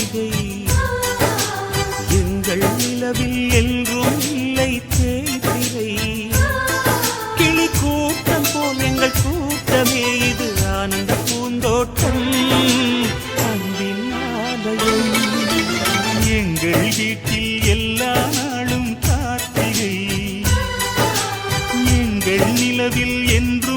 கார்த்திகை எங்கள் நிலவில் என்றும் இல்லை தேய்திரை கிளி கூட்டம் போல் எங்கள் கூட்டமே இது ஆனந்த பூந்தோட்டம் அன்பின் ஆலயம் எங்கள் வீட்டில் எல்லா நாளும் கார்த்திகை எங்கள் நிலவில் என்றும்